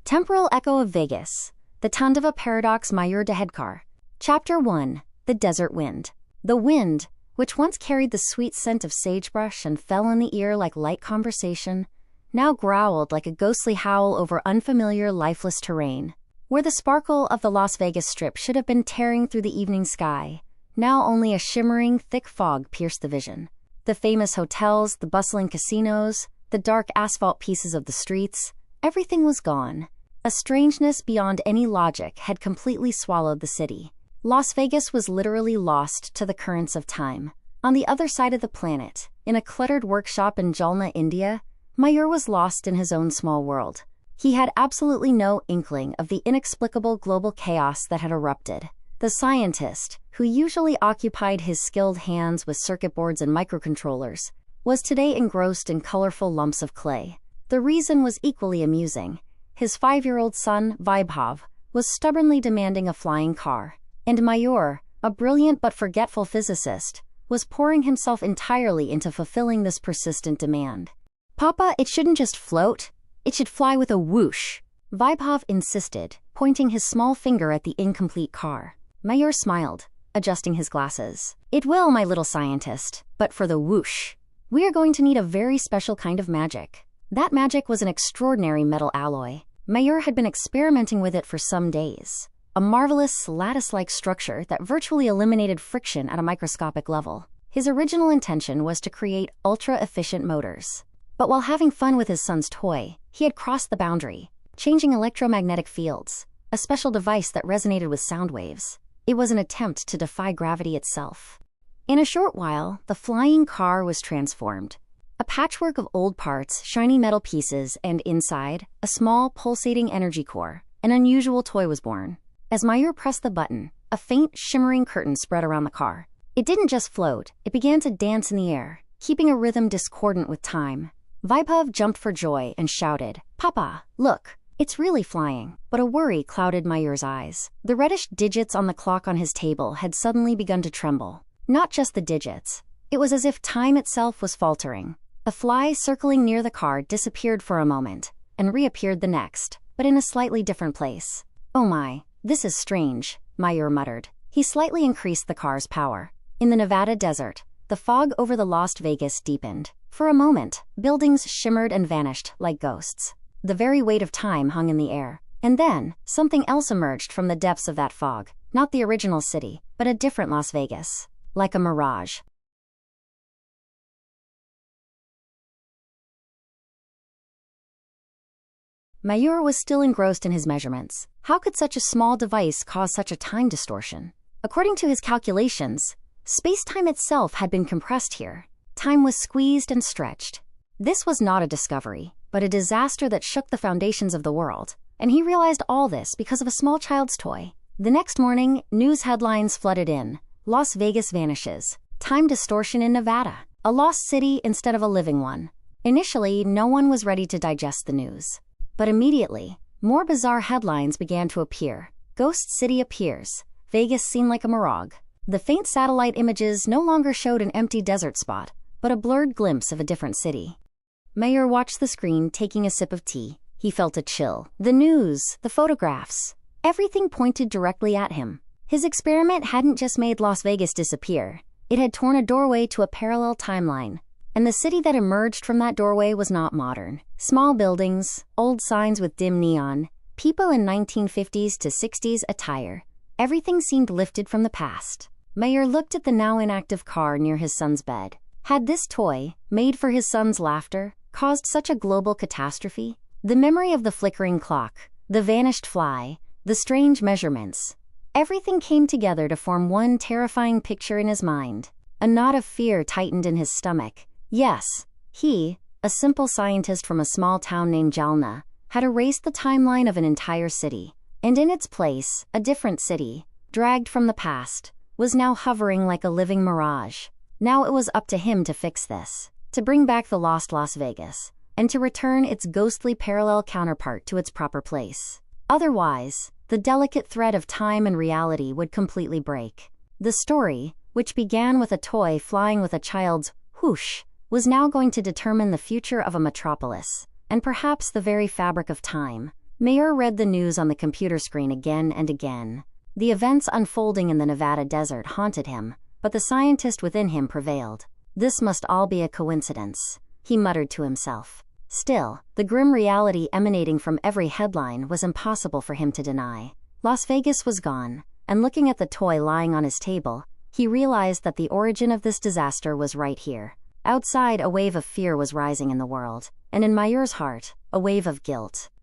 Temporal Echo of Vegas, the Tandava Paradox Mayur Dehedkar. Chapter 1. The Desert Wind. The wind, which once carried the sweet scent of sagebrush and fell on the ear like light conversation, now growled like a ghostly howl over unfamiliar, lifeless terrain. Where the sparkle of the Las Vegas Strip should have been tearing through the evening sky, now only a shimmering, thick fog pierced the vision. The famous hotels, the bustling casinos, the dark asphalt pieces of the streets, everything was gone. A strangeness beyond any logic had completely swallowed the city. Las Vegas was literally lost to the currents of time. On the other side of the planet, in a cluttered workshop in Jalna, India, Mayur was lost in his own small world. He had absolutely no inkling of the inexplicable global chaos that had erupted. The scientist, who usually occupied his skilled hands with circuit boards and microcontrollers, was today engrossed in colorful lumps of clay. The reason was equally amusing. His 5-year-old son, Vaibhav, was stubbornly demanding a flying car, and Mayur, a brilliant but forgetful physicist, was pouring himself entirely into fulfilling this persistent demand. "Papa, it shouldn't just float. It should fly with a whoosh," Vaibhav insisted, pointing his small finger at the incomplete car. Mayur smiled, adjusting his glasses. "It will, my little scientist, but for the whoosh, we are going to need a very special kind of magic." That magic was an extraordinary metal alloy. Mayur had been experimenting with it for some days. A marvelous, lattice-like structure that virtually eliminated friction at a microscopic level. His original intention was to create ultra-efficient motors. But while having fun with his son's toy, he had crossed the boundary, changing electromagnetic fields, a special device that resonated with sound waves. It was an attempt to defy gravity itself. In a short while, the flying car was transformed. A patchwork of old parts, shiny metal pieces, and inside, a small, pulsating energy core. An unusual toy was born. As Mayur pressed the button, a faint, shimmering curtain spread around the car. It didn't just float, it began to dance in the air, keeping a rhythm discordant with time. Vaibhav jumped for joy and shouted, "Papa, look, it's really flying." But a worry clouded Mayur's eyes. The reddish digits on the clock on his table had suddenly begun to tremble. Not just the digits. It was as if time itself was faltering. A fly circling near the car disappeared for a moment, and reappeared the next, but in a slightly different place. "Oh my, this is strange," Mayur muttered. He slightly increased the car's power. In the Nevada desert, the fog over the Las Vegas deepened. For a moment, buildings shimmered and vanished like ghosts. The very weight of time hung in the air. And then, something else emerged from the depths of that fog. Not the original city, but a different Las Vegas. Like a mirage. Mayur was still engrossed in his measurements. How could such a small device cause such a time distortion? According to his calculations, space-time itself had been compressed here. Time was squeezed and stretched. This was not a discovery, but a disaster that shook the foundations of the world. And he realized all this because of a small child's toy. The next morning, news headlines flooded in. Las Vegas vanishes. Time distortion in Nevada. A lost city instead of a living one. Initially, no one was ready to digest the news. But immediately, more bizarre headlines began to appear. Ghost City appears. Vegas seen like a mirage. The faint satellite images no longer showed an empty desert spot, but a blurred glimpse of a different city. Mayur watched the screen, taking a sip of tea. He felt a chill. The news, the photographs, everything pointed directly at him. His experiment hadn't just made Las Vegas disappear. It had torn a doorway to a parallel timeline. And the city that emerged from that doorway was not modern. Small buildings, old signs with dim neon, people in 1950s to 60s attire. Everything seemed lifted from the past. Mayur looked at the now inactive car near his son's bed. Had this toy, made for his son's laughter, caused such a global catastrophe? The memory of the flickering clock, the vanished fly, the strange measurements. Everything came together to form one terrifying picture in his mind. A knot of fear tightened in his stomach. Yes, he, a simple scientist from a small town named Jalna, had erased the timeline of an entire city. And in its place, a different city, dragged from the past, was now hovering like a living mirage. Now it was up to him to fix this, to bring back the lost Las Vegas, and to return its ghostly parallel counterpart to its proper place. Otherwise, the delicate thread of time and reality would completely break. The story, which began with a toy flying with a child's whoosh, was now going to determine the future of a metropolis, and perhaps the very fabric of time. Mayer read the news on the computer screen again and again. The events unfolding in the Nevada desert haunted him, but the scientist within him prevailed. This must all be a coincidence, he muttered to himself. Still, the grim reality emanating from every headline was impossible for him to deny. Las Vegas was gone, and looking at the toy lying on his table, he realized that the origin of this disaster was right here. Outside, a wave of fear was rising in the world, and in Mayer's heart, a wave of guilt.